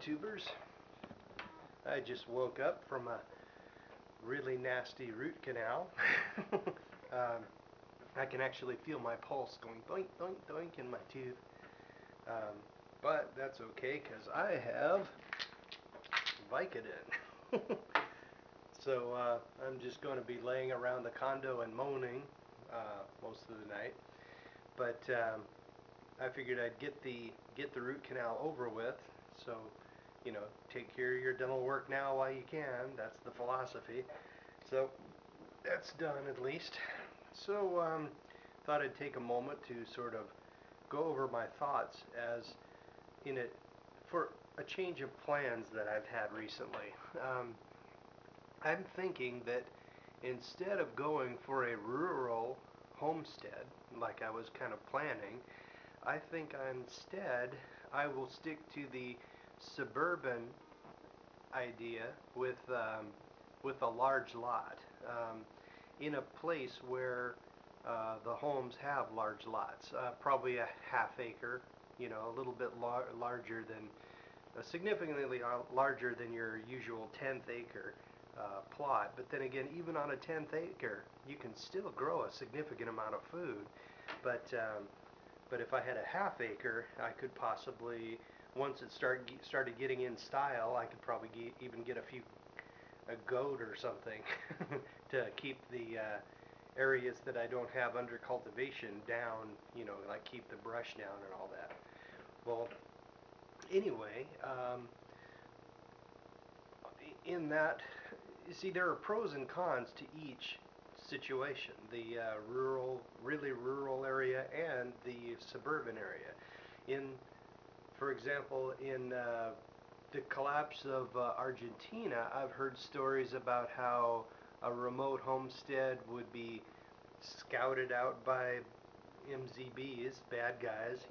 YouTubers. I just woke up from a really nasty root canal. I can actually feel my pulse going doink, doink, doink in my tooth. But that's okay because I have Vicodin. So I'm just going to be laying around the condo and moaning most of the night. But I figured I'd get the root canal over with. So, take care of your dental work now while you can. That's the philosophy. So that's done at least. So thought I'd take a moment to sort of go over my thoughts as in it for a change of plans that I've had recently. I'm thinking that instead of going for a rural homestead like I was kind of planning, I think instead I will stick to the suburban idea with a large lot in a place where the homes have large lots, probably a half acre, a little bit larger than, significantly larger than your usual 10th acre plot. But then again, even on a 10th acre, you can still grow a significant amount of food. But if I had a half acre, I could possibly, once it started getting in style, I could probably even get a goat or something to keep the areas that I don't have under cultivation down, like keep the brush down and all that. Well, anyway, in that, you see, there are pros and cons to each situation, the really rural area and the suburban area. For example, in the collapse of Argentina, I've heard stories about how a remote homestead would be scouted out by MZBs, bad guys,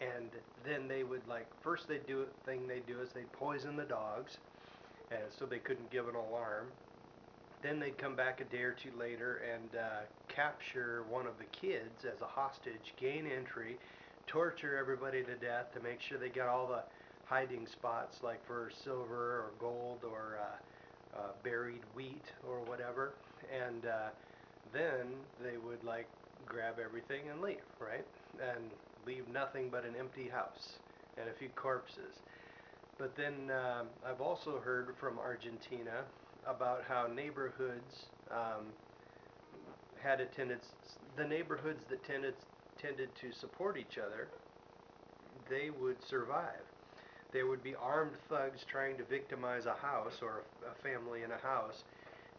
and then they would, like, first they'd do is they'd poison the dogs, and so they couldn't give an alarm. Then they'd come back a day or two later and capture one of the kids as a hostage, gain entry, torture everybody to death to make sure they got all the hiding spots, like for silver or gold or buried wheat or whatever, and then they would, like, grab everything and leave, right? And leave nothing but an empty house and a few corpses. But then I've also heard from Argentina about how neighborhoods had a tendency, the neighborhoods that tended to support each other, they would survive. There would be armed thugs trying to victimize a house or a family in a house,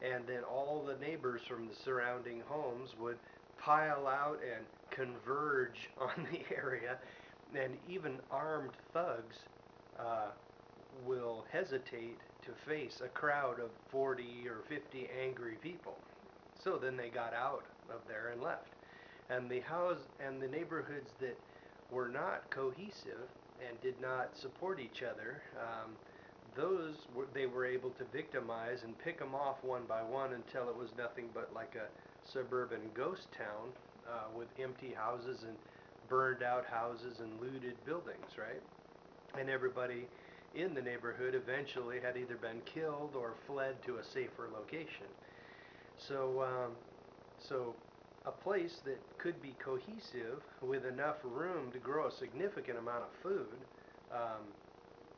and then all the neighbors from the surrounding homes would pile out and converge on the area, and even armed thugs will hesitate to face a crowd of 40 or 50 angry people. So then they got out of there and left. And the neighborhoods that were not cohesive and did not support each other, they were able to victimize and pick them off one by one until it was nothing but like a suburban ghost town with empty houses and burned out houses and looted buildings, right? And everybody in the neighborhood eventually had either been killed or fled to a safer location. So a place that could be cohesive with enough room to grow a significant amount of food,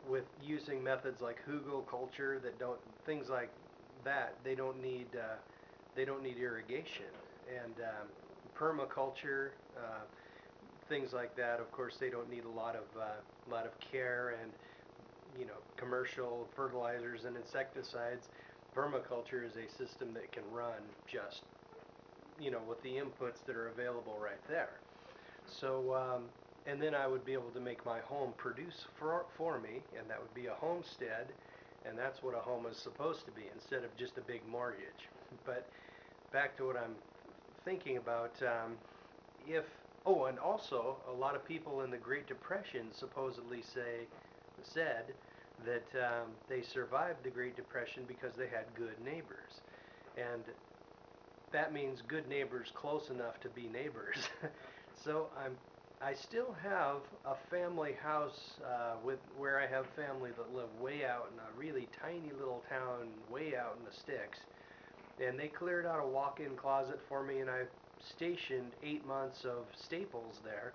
with using methods like hugelkultur things like that, they don't need irrigation, and permaculture, things like that. Of course, they don't need a lot of care and commercial fertilizers and insecticides. Permaculture is a system that can run just with the inputs that are available right there. So and then I would be able to make my home produce for me, and that would be a homestead, and that's what a home is supposed to be instead of just a big mortgage. But back to what I'm thinking about, and also a lot of people in the Great Depression supposedly said that they survived the Great Depression because they had good neighbors, and that means good neighbors close enough to be neighbors. So I still have a family house with where I have family that live way out in a really tiny little town, way out in the sticks. And they cleared out a walk-in closet for me, and I stationed 8 months of staples there.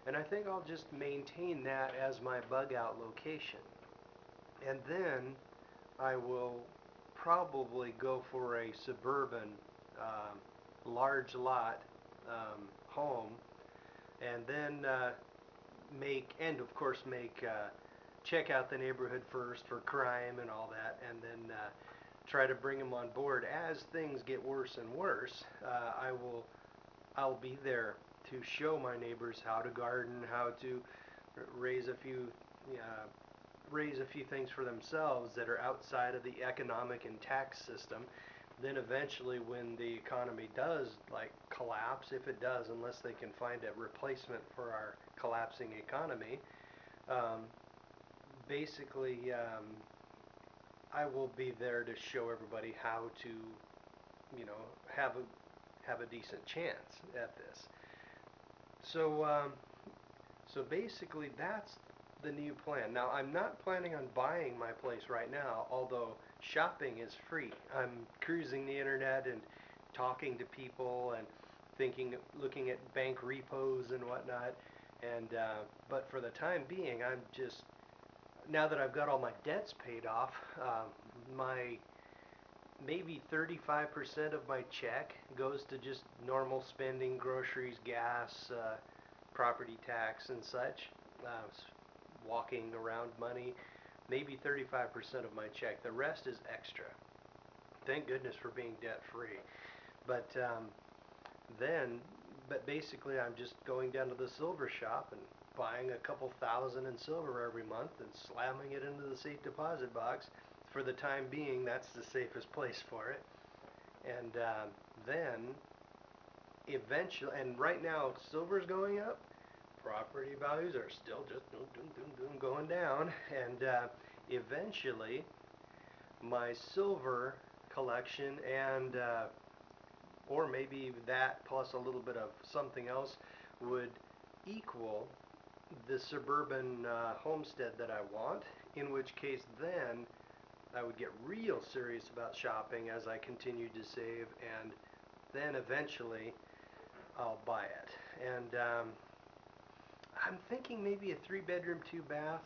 And I think I'll just maintain that as my bug out location. And then I will probably go for a suburban, large lot home, and then and of course check out the neighborhood first for crime and all that, and then try to bring them on board as things get worse and worse. I'll be there to show my neighbors how to garden, how to raise a few uh, raise a few things for themselves that are outside of the economic and tax system. Then eventually, when the economy does like collapse, if it does, unless they can find a replacement for our collapsing economy, um, basically I will be there to show everybody how to, you know, have a decent chance at this. So so basically, that's the new plan. Now, I'm not planning on buying my place right now, although shopping is free. I'm cruising the internet and talking to people and looking at bank repos and whatnot. And but for the time being, I'm just now that I've got all my debts paid off, my maybe 35% of my check goes to just normal spending, groceries, gas, property tax, and such. Walking around money, maybe 35% of my check. The rest is extra. Thank goodness for being debt free. But then, but basically, I'm just going down to the silver shop and buying a couple thousand in silver every month and slamming it into the safe deposit box. For the time being, that's the safest place for it. And then eventually, and right now, silver's going up. Property values are still just going down, and eventually my silver collection and or maybe that plus a little bit of something else would equal the suburban homestead that I want, in which case then I would get real serious about shopping as I continue to save, and then eventually I'll buy it. And I'm thinking maybe a 3 bedroom, 2 bath,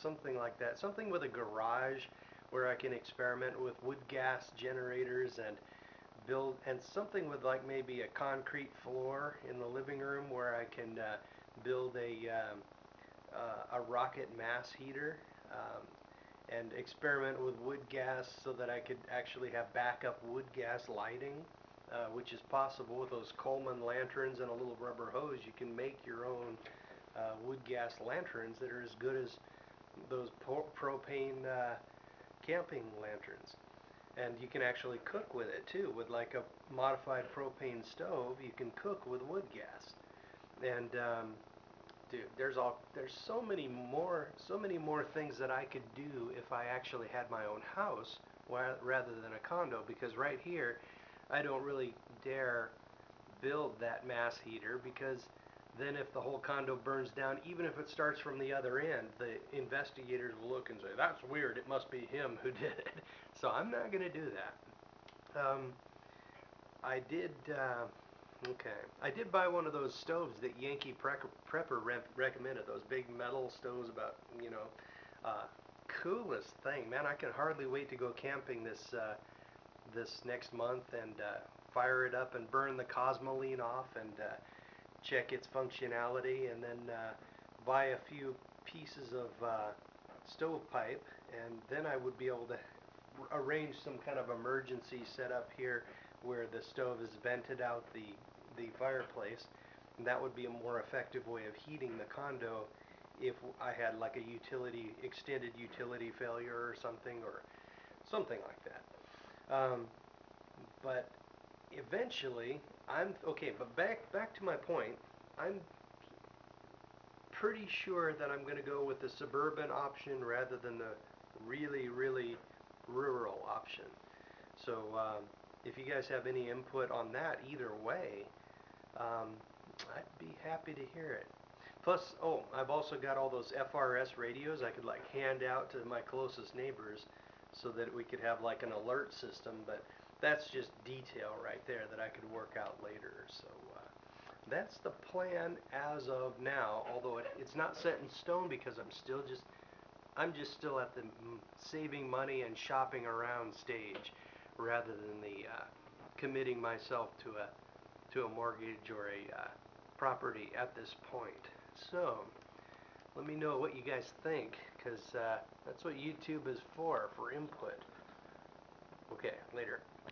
something like that. Something with a garage where I can experiment with wood gas generators and build, and something with like maybe a concrete floor in the living room where I can build a rocket mass heater, and experiment with wood gas so that I could actually have backup wood gas lighting, which is possible with those Coleman lanterns and a little rubber hose. You can make your own wood gas lanterns that are as good as those propane camping lanterns. And you can actually cook with it too. With like a modified propane stove, you can cook with wood gas. And dude, there's so many more things that I could do if I actually had my own house rather than a condo. Because right here, I don't really dare build that mass heater, because then if the whole condo burns down, even if it starts from the other end, the investigators will look and say, that's weird, it must be him who did it. So I'm not going to do that. I did, okay, I did buy one of those stoves that Yankee Prepper recommended, those big metal stoves, about, coolest thing, man. I can hardly wait to go camping this next month and fire it up and burn the Cosmoline off and check its functionality, and then buy a few pieces of stovepipe, and then I would be able to arrange some kind of emergency setup here where the stove is vented out the fireplace, and that would be a more effective way of heating the condo if I had like a extended utility failure or something like that. But eventually, I'm okay. But back to my point. I'm pretty sure that I'm going to go with the suburban option rather than the really rural option. So if you guys have any input on that, either way, I'd be happy to hear it. Plus, oh, I've also got all those FRS radios I could like hand out to my closest neighbors so that we could have like an alert system, but that's just detail right there that I could work out later. So that's the plan as of now, although it's not set in stone because I'm just still at the saving money and shopping around stage rather than the committing myself to a mortgage or a property at this point. So let me know what you guys think, because that's what YouTube is for input. Okay, later.